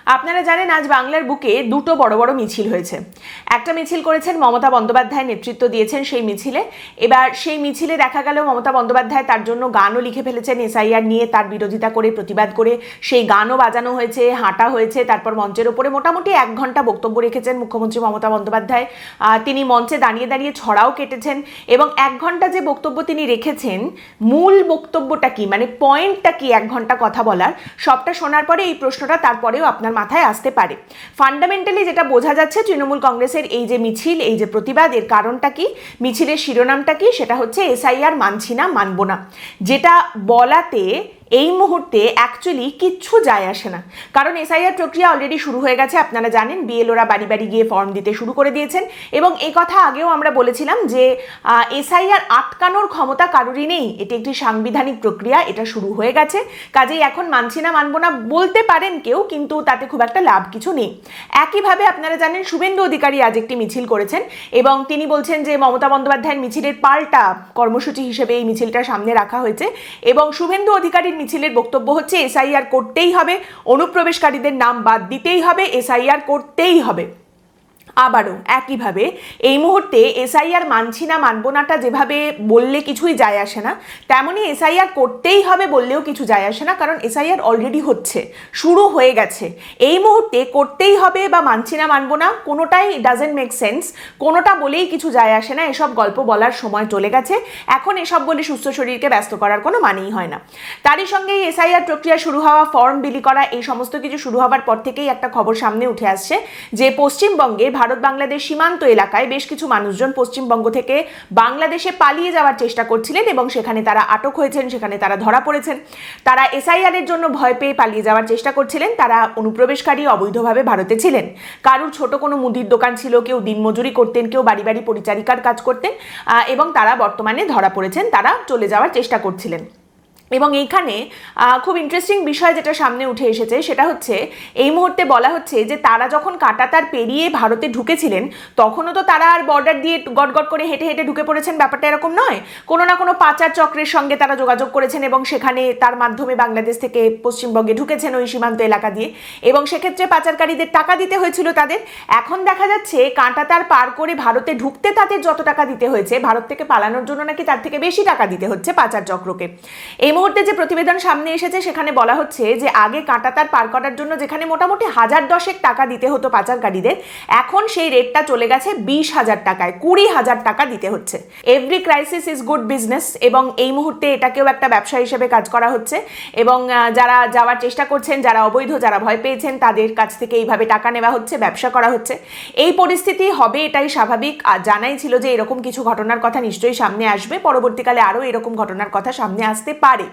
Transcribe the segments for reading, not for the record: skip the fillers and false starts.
আপনারা জানেন আজ বাংলার বুকে দুটো বড় বড় মিছিল হয়েছে। একটা মিছিল করেছেন মমতা বন্দ্যোপাধ্যায়, নেতৃত্ব দিয়েছেন সেই মিছিলে। এবার সেই মিছিলে দেখা গেল মমতা বন্দ্যোপাধ্যায় তার জন্য গানও লিখে ফেলেছেন, এসআইআর নিয়ে তার বিরোধিতা করে, প্রতিবাদ করে সেই গানও বাজানো হয়েছে, হাঁটা হয়েছে। তারপর মঞ্চের ওপরে মোটামুটি 1 ঘন্টা বক্তব্য রেখেছেন মুখ্যমন্ত্রী মমতা বন্দ্যোপাধ্যায়। তিনি মঞ্চে দাঁড়িয়ে দাঁড়িয়ে ছড়াও কেটেছেন এবং 1 ঘন্টা যে বক্তব্য তিনি রেখেছেন, মূল বক্তব্যটা কি, মানে পয়েন্টটা কি 1 ঘন্টা কথা বলার, সবটা শোনার পরে এই প্রশ্নটা তারপরেও আপনার মাথায় আসতে পারে। ফান্ডামেন্টালি যেটা বোঝা যাচ্ছে, তৃণমূল কংগ্রেসের এই যে মিছিল, এই যে প্রতিবাদ, এর কারণটা কি, মিছিলের শিরোনামটা কি, সেটা হচ্ছে এসআইআর মানছি না, মানব না। যেটা বলাতে এই মুহূর্তে অ্যাকচুয়ালি কিচ্ছু যায় আসে না, কারণ এসআইআর প্রক্রিয়া অলরেডি শুরু হয়ে গেছে। আপনারা জানেন বিএলওরা বাড়ি বাড়ি গিয়ে ফর্ম দিতে শুরু করে দিয়েছেন এবং এই কথা আগেও আমরা বলেছিলাম যে এসআইআর আটকানোর ক্ষমতা কারোরই নেই। এটি একটি সাংবিধানিক প্রক্রিয়া, এটা শুরু হয়ে গেছে। কাজেই এখন মানছি না, মানব না বলতে পারেন কেউ, কিন্তু তাতে খুব একটা লাভ কিছু নেই। একইভাবে আপনারা জানেন শুভেন্দু অধিকারী আজ একটি মিছিল করেছেন এবং তিনি বলছেন যে মমতা বন্দ্যোপাধ্যায়ের মিছিলের পাল্টা কর্মসূচি হিসেবে এই মিছিলটা সামনে রাখা হয়েছে এবং শুভেন্দু অধিকারীর মিছিলের বক্তব্য হচ্ছে এসআইআর করতেই হবে, অনুপ্রবেশকারীদের নাম বাদ দিতেই হবে, এসআইআর করতেই হবে। আবারও একইভাবে এই মুহূর্তে এসআইআর মানছি না, মানব নাটা যেভাবে বললে কিছুই যায় আসে না, তেমনই এসআইআর করতেই হবে বললেও কিছু যায় আসে না, কারণ এসআইআর অলরেডি হচ্ছে, শুরু হয়ে গেছে। এই মুহূর্তে করতেই হবে বা মানছি না, মানব না, কোনোটাই ডাজেন্ট মেক সেন্স, কোনোটা বলেই কিছু যায় আসে না। এসব গল্প বলার সময় চলে গেছে। এখন এসব বলে সুস্থ শরীরকে ব্যস্ত করার কোনো মানেই হয় না। তারই সঙ্গে এই এসআইআর প্রক্রিয়া শুরু হওয়া, ফর্ম বিলি করা, এই সমস্ত কিছু শুরু হওয়ার পর থেকেই একটা খবর সামনে উঠে আসছে যে পশ্চিমবঙ্গে ভারত বাংলাদেশ সীমান্ত এলাকায় বেশ কিছু মানুষজন পশ্চিমবঙ্গ থেকে বাংলাদেশে পালিয়ে যাওয়ার চেষ্টা করছিলেন এবং সেখানে তারা আটক হয়েছেন, সেখানে তারা ধরা পড়েছেন। তারা এসআইআর এর জন্য ভয় পেয়ে পালিয়ে যাওয়ার চেষ্টা করছিলেন। তারা অনুপ্রবেশকারী, অবৈধভাবে ভারতে ছিলেন। কারুর ছোট কোনো মুদির দোকান ছিল, কেউ দিনমজুরি করতেন, কেউ বাড়ি বাড়ি পরিচারিকার কাজ করতেন এবং তারা বর্তমানে ধরা পড়েছেন, তারা চলে যাওয়ার চেষ্টা করছিলেন। এবং এইখানে খুব ইন্টারেস্টিং বিষয় যেটা সামনে উঠে এসেছে সেটা হচ্ছে এই মুহূর্তে বলা হচ্ছে যে তারা যখন কাঁটাতার পেরিয়ে ভারতে ঢুকেছিলেন তখনও তো তারা আর বর্ডার দিয়ে গটগট করে হেঁটে হেঁটে ঢুকে পড়েছেন, ব্যাপারটা এরকম নয়। কোনো না কোনো পাচার চক্রের সঙ্গে তারা যোগাযোগ করেছেন এবং সেখানে তার মাধ্যমে বাংলাদেশ থেকে পশ্চিমবঙ্গে ঢুকেছেন ওই সীমান্ত এলাকা দিয়ে, এবং সেক্ষেত্রে পাচারকারীদের টাকা দিতে হয়েছিল তাদের। এখন দেখা যাচ্ছে কাঁটাতার পার করে ভারতে ঢুকতে তাদের যত টাকা দিতে হয়েছে, ভারত থেকে পালানোর জন্য নাকি তার থেকে বেশি টাকা দিতে হচ্ছে পাচার চক্রকে। এই মুহূর্তে যে প্রতিবেদন সামনে এসেছে সেখানে বলা হচ্ছে যে আগে কাঁটাতার পার করার জন্য যেখানে মোটামুটি 1010 টাকা দিতে হতো পাচারকারীদের, এখন সেই রেটটা চলে গেছে 20,000 টাকায়, 20,000 টাকা দিতে হচ্ছে। Every crisis is good business, এবং এই মুহূর্তে এটাকেও একটা ব্যবসা হিসেবে কাজ করা হচ্ছে এবং যারা যাওয়ার চেষ্টা করছেন, যারা অবৈধ, যারা ভয় পেয়েছেন, তাদের কাছ থেকে এইভাবে টাকা নেওয়া হচ্ছে, ব্যবসা করা হচ্ছে। এই পরিস্থিতি হবে, এটাই স্বাভাবিক। আর জানাই ছিল যে এরকম কিছু ঘটনার কথা নিশ্চয়ই সামনে আসবে, পরবর্তীকালে আরও এরকম ঘটনার কথা সামনে আসতে পারে।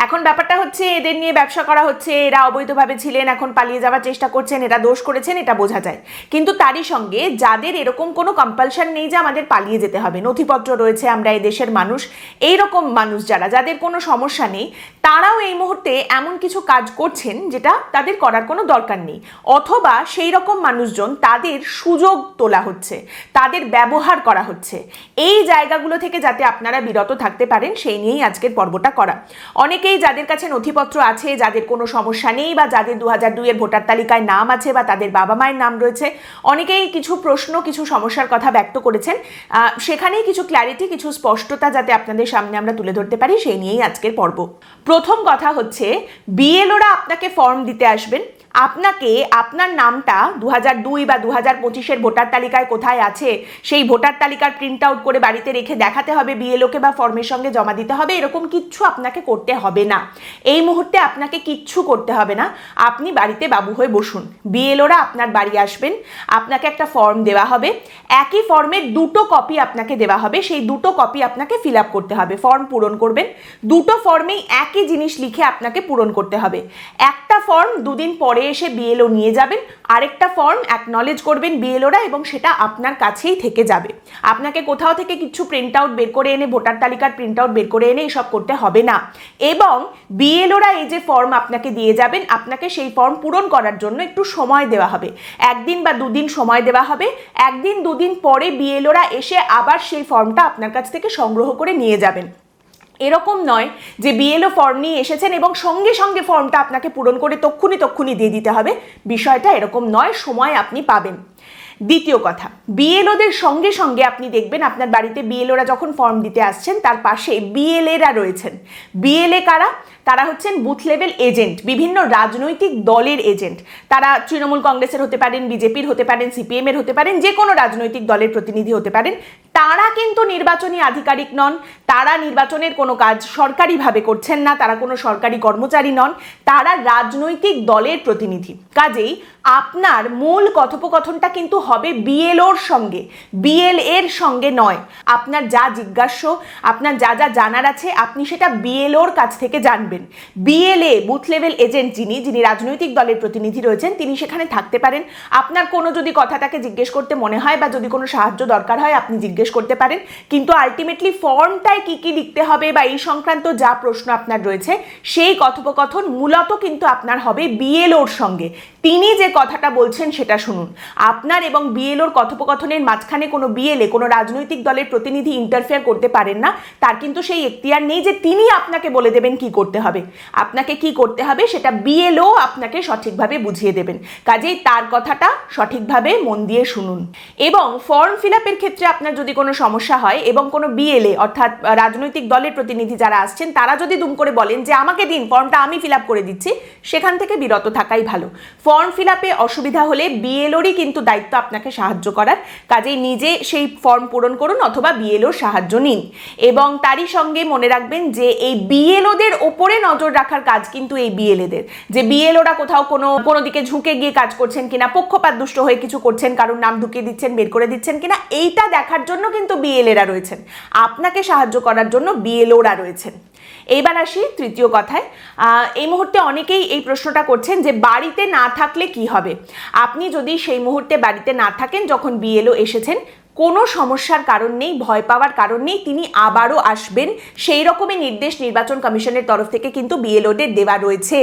এখন ব্যাপারটা হচ্ছে এদের নিয়ে ব্যবসা করা হচ্ছে, এরা অবৈধভাবে ছিলেন, এখন পালিয়ে যাওয়ার চেষ্টা করছেন, এরা দোষ করেছেন, এটা বোঝা যায়। কিন্তু তারই সঙ্গে যাদের এরকম কোনো কম্পালশন নেই যে আমাদের পালিয়ে যেতে হবে, নথিপত্র রয়েছে, আমরা এই দেশের মানুষ, এইরকম মানুষ যাদের কোনো সমস্যা নেই, তারাও এই মুহূর্তে এমন কিছু কাজ করছেন যেটা তাদের করার কোনো দরকার নেই, অথবা সেই রকম মানুষজন, তাদের সুযোগ তোলা হচ্ছে, তাদের ব্যবহার করা হচ্ছে। এই জায়গাগুলো থেকে যাতে আপনারা বিরত থাকতে পারেন সেই নিয়েই আজকের পর্বটা করা। অনেকেই যাদের কাছে নথিপত্র আছে, যাদের কোনো সমস্যা নেই, বা যাদের 2002 ভোটার তালিকায় নাম আছে বা তাদের বাবা মায়ের নাম রয়েছে, অনেকেই কিছু প্রশ্ন, কিছু সমস্যার কথা ব্যক্ত করেছেন। সেখানেই কিছু ক্ল্যারিটি, কিছু স্পষ্টতা যাতে আপনাদের সামনে আমরা তুলে ধরতে পারি সেই নিয়েই আজকের পর্ব। প্রথম কথা হচ্ছে বিএলওরা আপনাকে ফর্ম দিতে আসবেন। আপনাকে আপনার নামটা 2002 বা 2025 ভোটার তালিকায় কোথায় আছে সেই ভোটার তালিকার প্রিন্ট আউট করে বাড়িতে রেখে দেখাতে হবে বিএলওকে, বা ফর্মের সঙ্গে জমা দিতে হবে। এরকম কিচ্ছু আপনাকে করতে হবে না। এই মুহূর্তে আপনাকে কিচ্ছু করতে হবে না। আপনি বাড়িতে বাবু হয়ে বসুন। বিএলওরা আপনার বাড়ি আসবেন, আপনাকে একটা ফর্ম দেওয়া হবে, একই ফর্মের 2টো কপি আপনাকে দেওয়া হবে, সেই 2টো কপি আপনাকে ফিল আপ করতে হবে, ফর্ম পূরণ করবেন। 2টো ফর্মেই একই জিনিস লিখে আপনাকে পূরণ করতে হবে। একটা ফর্ম 2 দিন পরে এসে বিএলও নিয়ে যাবেন, আরেকটা ফর্ম অ্যাকনলেজ করবেন বিএলওরা, এবং সেটা আপনার কাছেই থেকে যাবে। আপনাকে কোথাও থেকে কিছু প্রিন্ট আউট বের করে এনে, ভোটার তালিকার প্রিন্ট আউট বের করে এনে এসব করতে হবে না। এবং বিএলওরা এই যে ফর্ম আপনাকে দিয়ে যাবেন, আপনাকে সেই ফর্ম পূরণ করার জন্য একটু সময় দেওয়া হবে, 1 দিন বা 2 দিন সময় দেওয়া হবে। 1 দিন 2 দিন পরে বিএলওরা এসে আবার সেই ফর্মটা আপনার কাছ থেকে সংগ্রহ করে নিয়ে যাবেন। এরকম নয় যে বিএলও ফর্ম নিয়ে এসেছেন এবং সঙ্গে সঙ্গে ফর্মটা আপনাকে পূরণ করে তক্ষুনি দিয়ে দিতে হবে, বিষয়টা এরকম নয়, সময় আপনি পাবেন। দ্বিতীয় কথা, বিএলওদের সঙ্গে সঙ্গে আপনি দেখবেন আপনার বাড়িতে বিএলওরা যখন ফর্ম দিতে আসছেন তার পাশে বিএলএরা রয়েছেন। বিএলএ কারা? তারা হচ্ছেন বুথ লেভেল এজেন্ট, বিভিন্ন রাজনৈতিক দলের এজেন্ট। তারা তৃণমূল কংগ্রেসের হতে পারেন, বিজেপির হতে পারেন, সিপিএম এর হতে পারেন, যে কোনো রাজনৈতিক দলের প্রতিনিধি হতে পারেন। তারা কিন্তু নির্বাচনী আধিকারিক নন, তারা নির্বাচনের কোনো কাজ সরকারিভাবে করছেন না, তারা কোনো সরকারি কর্মচারী নন, তারা রাজনৈতিক দলের প্রতিনিধি। কাজেই আপনার মূল কথোপকথনটা কিন্তু হবে বিএলওর সঙ্গে, বিএলএর সঙ্গে নয়। আপনার যা জিজ্ঞাস্য, আপনার যা যা জানার আছে, আপনি সেটা বিএলওর কাছ থেকে জানবেন। বিএলএ বুথ লেভেল এজেন্ট যিনি রাজনৈতিক দলের প্রতিনিধি রয়েছেন, তিনি সেখানে থাকতে পারেন। আপনার কোনো যদি কথা তাকে জিজ্ঞেস করতে মনে হয় বা যদি কোনো সাহায্য দরকার হয় আপনি জিজ্ঞেস করতে পারেন, কিন্তু আলটিমেটলি ফর্মটায় কি কি লিখতে হবে বা এই সংক্রান্ত যা প্রশ্ন আপনার রয়েছে সেই কথোপকথন মূলত কিন্তু আপনার হবে বিএলওর সঙ্গে। তিনি যে কথাটা বলছেন সেটা শুনুন। আপনার এবং বিএলওর কথোপকথনের মাঝখানে কোনো বিএলএ, কোনো রাজনৈতিক দলের প্রতিনিধি ইন্টারফেয়ার করতে পারেন না। তার কিন্তু সেই এখতিয়ার নেই যে তিনি আপনাকে বলে দেবেন কি করতে হবে। আপনাকে কি করতে হবে সেটা বিএলও আপনাকে সঠিকভাবে বুঝিয়ে দেবেন। কাজেই তার কথাটা সঠিকভাবে মন দিয়ে শুনুন। এবং ফর্ম ফিল আপের ক্ষেত্রে আপনার যদি কোনো সমস্যা হয় এবং কোনো বিএলএ অর্থাৎ রাজনৈতিক দলের প্রতিনিধি যারা আসছেন তারা যদি দুম করে বলেন যে আমাকে দিন, ফর্মটা আমি ফিল আপ করে দিচ্ছি, সেখান থেকে বিরত থাকাই ভালো। ফর্ম ফিল আপে অসুবিধা হলে বিএলওরই কিন্তু দায়িত্ব আপনাকে সাহায্য করার। কাজেই নিজে সেই ফর্ম পূরণ করুন অথবা বিএলওর সাহায্য নিন। এবং তারই সঙ্গে মনে রাখবেন যে এই বিএলওদের ওপরে নজর রাখার কাজ কিন্তু এই বিএলএদের, যে বিএলওরা কোথাও কোনো দিকে ঝুঁকে গিয়ে কাজ করছেন কিনা, পক্ষপাত দুষ্ট হয়ে কিছু করছেন, কারোর নাম ঢুকিয়ে দিচ্ছেন, বের করে দিচ্ছেন কিনা, এইটা দেখার জন্য কিন্তু বিএলএরা রয়েছেন। আপনাকে সাহায্য করার জন্য বিএলওরা রয়েছেন। এইবার আসি তৃতীয় কথায়। এই মুহূর্তে অনেকেই এই প্রশ্নটা করছেন যে বাড়িতে না থাকলে কি হবে। আপনি যদি সেই মুহূর্তে বাড়িতে না থাকেন যখন বিএলও এসেছেন, কোনো সমস্যার কারণ নেই, ভয় পাওয়ার কারণ নেই, তিনি আবারও আসবেন। সেই রকমই নির্দেশ নির্বাচন কমিশনের তরফ থেকে কিন্তু বিএলওদের দেওয়া রয়েছে।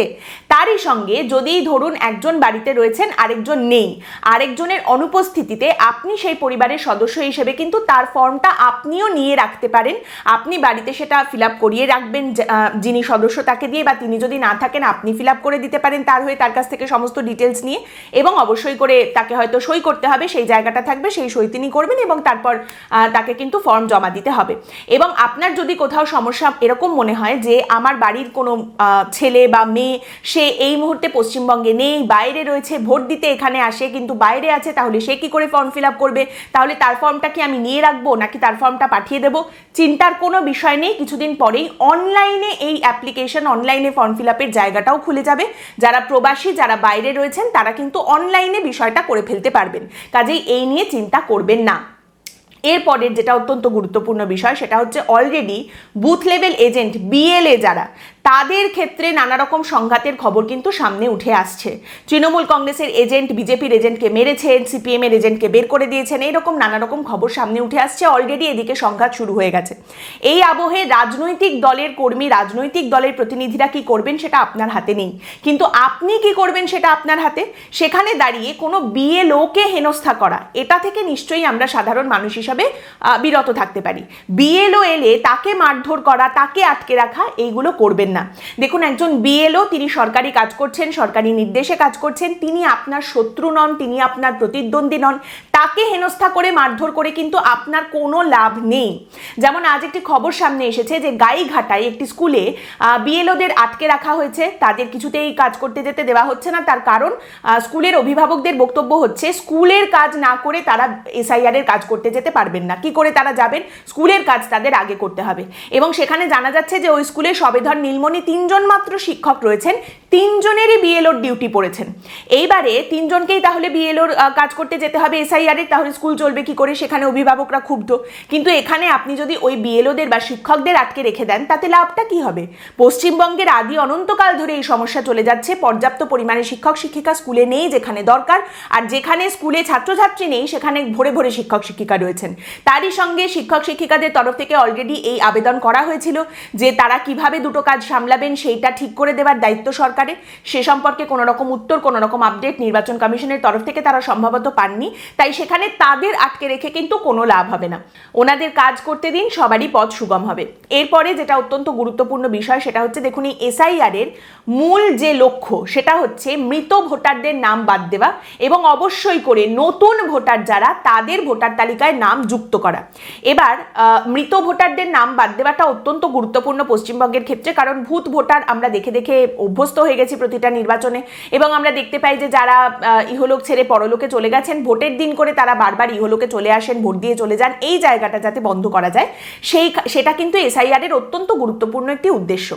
তারই সঙ্গে যদি ধরুন একজন বাড়িতে রয়েছেন, আরেকজন নেই, আরেকজনের অনুপস্থিতিতে আপনি সেই পরিবারের সদস্য হিসেবে কিন্তু তার ফর্মটা আপনিও নিয়ে রাখতে পারেন। আপনি বাড়িতে সেটা ফিল আপ করিয়ে রাখবেন যিনি সদস্য তাকে দিয়ে, বা তিনি যদি না থাকেন আপনি ফিল আপ করে দিতে পারেন তার হয়ে, তার কাছ থেকে সমস্ত ডিটেলস নিয়ে, এবং অবশ্যই করে তাকে হয়তো সই করতে হবে, সেই জায়গাটা থাকবে, সেই সই তিনি করবেন এবং তারপর তাকে কিন্তু ফর্ম জমা দিতে হবে। এবং আপনার যদি কোথাও সমস্যা এরকম মনে হয় যে আমার বাড়ির কোনো ছেলে বা মেয়ে সে এই মুহূর্তে পশ্চিমবঙ্গে নেই, বাইরে রয়েছে, ভোট দিতে এখানে আসে কিন্তু বাইরে আছে, তাহলে সে কি করে ফর্ম ফিল আপ করবে, তাহলে তার ফর্মটা কি আমি নিয়ে রাখবো নাকি তার ফর্মটা পাঠিয়ে দেবো, চিন্তার কোনো বিষয় নেই। কিছুদিন পরেই অনলাইনে এই অ্যাপ্লিকেশন, অনলাইনে ফর্ম ফিল আপের জায়গাটাও খুলে যাবে। যারা প্রবাসী, যারা বাইরে রয়েছেন তারা কিন্তু অনলাইনে বিষয়টা করে ফেলতে পারবেন। কাজেই এই নিয়ে চিন্তা করবেন না। এরপরের যেটা অত্যন্ত গুরুত্বপূর্ণ বিষয় সেটা হচ্ছে already booth level agent BLA যারা, তাদের ক্ষেত্রে নানা রকম সংঘাতের খবর কিন্তু সামনে উঠে আসছে। তৃণমূল কংগ্রেসের এজেন্ট বিজেপির এজেন্টকে মেরেছেন, সিপিএম এর এজেন্টকে বের করে দিয়েছেন, এইরকম নানা রকম খবর সামনে উঠে আসছে। অলরেডি এদিকে সংঘাত শুরু হয়ে গেছে। এই আবহে রাজনৈতিক দলের কর্মী, রাজনৈতিক দলের প্রতিনিধিরা কি করবেন সেটা আপনার হাতে নেই, কিন্তু আপনি কি করবেন সেটা আপনার হাতে। সেখানে দাঁড়িয়ে কোনো বিএলওকে হেনস্থা করা, এটা থেকে নিশ্চয়ই আমরা সাধারণ মানুষ হিসাবে বিরত থাকতে পারি। বিএলও এলে তাকে মারধর করা, তাকে আটকে রাখা, এইগুলো করবেন না। দেখুন, একজন বিএলও তিনি সরকারি কাজ করছেন, সরকারি নির্দেশে কাজ করছেন, তিনি আপনার শত্রু নন, তিনি আপনার প্রতিদ্বন্দ্বী নন। তাকে হেনস্থা করে মারধর করে কিন্তু আপনার কোনো লাভ নেই। যেমন আজ একটি খবর সামনে এসেছে যে গাইঘাটায় একটি স্কুলে বিএলওদের আটকে রাখা হয়েছে, তাদের কিছুতেই কাজ করতে যেতে দেওয়া হচ্ছে না। তার কারণ স্কুলের অভিভাবকদের বক্তব্য হচ্ছে স্কুলের কাজ না করে তারা এসআইআর এর কাজ করতে যেতে পারবেন না। কি করে তারা যাবেন? স্কুলের কাজ তাদের আগে করতে হবে। এবং সেখানে জানা যাচ্ছে যে ওই স্কুলে সবেধর নীলমণি 3 জন মাত্র শিক্ষক রয়েছেন, 3 জনেরই বিএলওর ডিউটি পড়েছেন। এইবারে 3 জনকেই তাহলে বিএলওর কাজ করতে যেতে হবে এসআইআর এর, তাহলে স্কুল চলবে কি করে? সেখানে অভিভাবকরা ক্ষুব্ধ। কিন্তু এখানে আপনি যদি ওই বিএলওদের বা শিক্ষকদের আটকে রেখে দেন তাতে লাভটা কি হবে? পশ্চিমবঙ্গের আদি অনন্তকাল ধরে এই সমস্যা চলে যাচ্ছে। পর্যাপ্ত পরিমাণে শিক্ষক শিক্ষিকা স্কুলে নেই যেখানে দরকার, আর যেখানে স্কুলে ছাত্রছাত্রী নেই সেখানে ভরে ভরে শিক্ষক শিক্ষিকা রয়েছেন। তারই সঙ্গে শিক্ষক শিক্ষিকাদের তরফ থেকে অলরেডি এই আবেদন করা হয়েছিল যে তারা কিভাবে দুটো কাজ সামলাবেন সেইটা ঠিক করে দেওয়ার দায়িত্ব সরকারের। সে সম্পর্কে কোনো রকম উত্তর, কোনো রকম আপডেট নির্বাচন কমিশনের তরফ থেকে তারা সম্ভবত পাননি। তাই সেখানে তাদের আটকে রেখে কিন্তু কোনো লাভ হবে না। ওনাদের কাজ করতে দিন, সবারই পথ সুগম হবে। এরপরে যেটা অত্যন্ত গুরুত্বপূর্ণ বিষয় সেটা হচ্ছে, দেখুন এই এসআইআর এর মূল যে লক্ষ্য সেটা হচ্ছে মৃত ভোটারদের নাম বাদ দেওয়া এবং অবশ্যই করে নতুন ভোটার যারা তাদের ভোটার তালিকায় নাম যুক্ত করা। এবার মৃত ভোটারদের নাম বাদ দেওয়াটা অত্যন্ত গুরুত্বপূর্ণ পশ্চিমবঙ্গের ক্ষেত্রে, কারণ ভূত ভোটার আমরা দেখে দেখে অভ্যস্ত হয়ে গেছি প্রতিটা নির্বাচনে, এবং আমরা দেখতে পাই যে যারা ইহলোক ছেড়ে পরলোকে চলে গেছেন, ভোটের দিন করে তারা বারবার ইহলোকে চলে আসেন, ভোট দিয়ে চলে যান, এই জায়গাটা যাতে বন্ধ করা যায় সেটা কিন্তু এসআইআর এর অত্যন্ত গুরুত্বপূর্ণ একটি উদ্দেশ্য।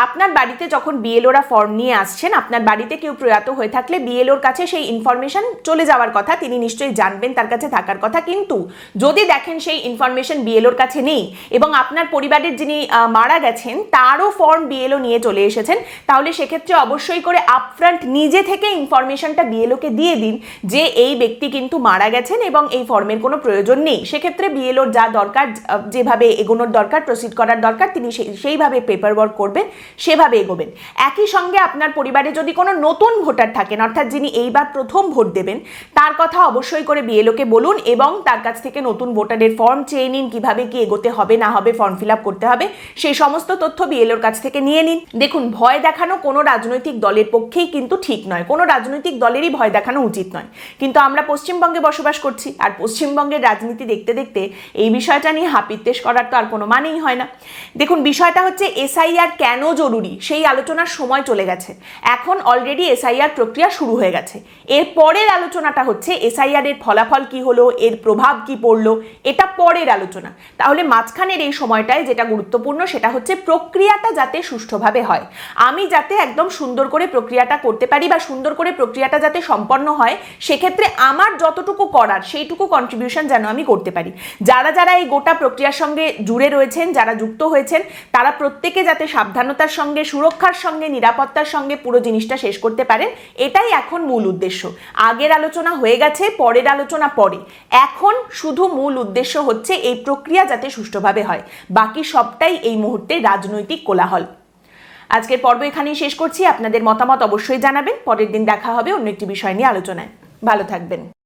আপনার বাড়িতে যখন বিএলওরা ফর্ম নিয়ে আসছেন, আপনার বাড়িতে কেউ প্রয়াত হয়ে থাকলে বিএলওর কাছে সেই ইনফরমেশন চলে যাওয়ার কথা, তিনি নিশ্চয়ই জানবেন, তার কাছে থাকার কথা। কিন্তু যদি দেখেন সেই ইনফরমেশন বিএলওর কাছে নেই এবং আপনার পরিবারের যিনি মারা গেছেন তারও ফর্ম বিএলও নিয়ে চলে এসেছেন, তাহলে সেক্ষেত্রে অবশ্যই করে আপফ্রন্ট নিজে থেকে ইনফরমেশনটা বিএলওকে দিয়ে দিন যে এই ব্যক্তি কিন্তু মারা গেছেন এবং এই ফর্মের কোনো প্রয়োজন নেই। সেক্ষেত্রে বিএলওর যা দরকার, যেভাবে এগোনোর দরকার, প্রসিড করার দরকার, তিনি সেইভাবে পেপার ওয়ার্ক করবেন, সেভাবে এগোবেন। একই সঙ্গে আপনার পরিবারে যদি কোনো নতুন ভোটার থাকেন, অর্থাৎ যিনি এইবার প্রথম ভোট দেবেন, তার কথা অবশ্যই করে বিএলওকে বলুন এবং তার কাছ থেকে নতুন ভোটারের ফর্ম চেয়ে নিন, কিভাবে কি এগোতে হবে না হবে, ফর্ম ফিল আপ করতে হবে, সেই সমস্ত তথ্য বিএলওর কাছ থেকে নিয়ে নিন। দেখুন, ভয় দেখানো কোনো রাজনৈতিক দলের পক্ষেই কিন্তু ঠিক নয়, কোনো রাজনৈতিক দলেরই ভয় দেখানো উচিত নয়। কিন্তু আমরা পশ্চিমবঙ্গে বসবাস করছি, আর পশ্চিমবঙ্গের রাজনীতি দেখতে দেখতে এই বিষয়টা নিয়ে হাপিত্তেশ করার তো আর কোনো মানেই হয় না। দেখুন, বিষয়টা হচ্ছে এসআইআর কেন জরুরি সেই আলোচনার সময় চলে গেছে। এখন অলরেডি এসআইআর প্রক্রিয়া শুরু হয়ে গেছে। এর পরের আলোচনাটা হচ্ছে এসআইআর এর ফলাফল কি হলো, এর প্রভাব কি পড়লো, এটা পরের আলোচনা। তাহলে মাঝখানের এই সময়টায় যেটা গুরুত্বপূর্ণ সেটা হচ্ছে প্রক্রিয়াটা যাতে সুষ্ঠুভাবে হয়, আমি যাতে একদম সুন্দর করে প্রক্রিয়াটা করতে পারি বা সুন্দর করে প্রক্রিয়াটা যাতে সম্পন্ন হয়, সেক্ষেত্রে আমার যতটুকু করার সেইটুকু কন্ট্রিবিউশন যেন আমি করতে পারি। যারা যারা এই গোটা প্রক্রিয়ার সঙ্গে জুড়ে রয়েছেন, যারা যুক্ত হয়েছেন, তারা প্রত্যেকে যাতে সাবধানতার সঙ্গে, সুরক্ষার সঙ্গে, নিরাপত্তার সঙ্গে পুরো জিনিসটা শেষ করতে পারেন, এটাই এখন মূল উদ্দেশ্য। আগের আলোচনা হয়ে গেছে, পরের আলোচনা পরে। এখন শুধু মূল উদ্দেশ্য হচ্ছে এই প্রক্রিয়া যাতে সুষ্ঠুভাবে হয়, বাকি সবটাই এই মুহূর্তে রাজনৈতিক কোলাহল। আজকের পর্ব এখানেই শেষ করছি। আপনাদের মতামত অবশ্যই জানাবেন। পরের দিন দেখা হবে অন্য একটি বিষয় নিয়ে আলোচনায়। ভালো থাকবেন।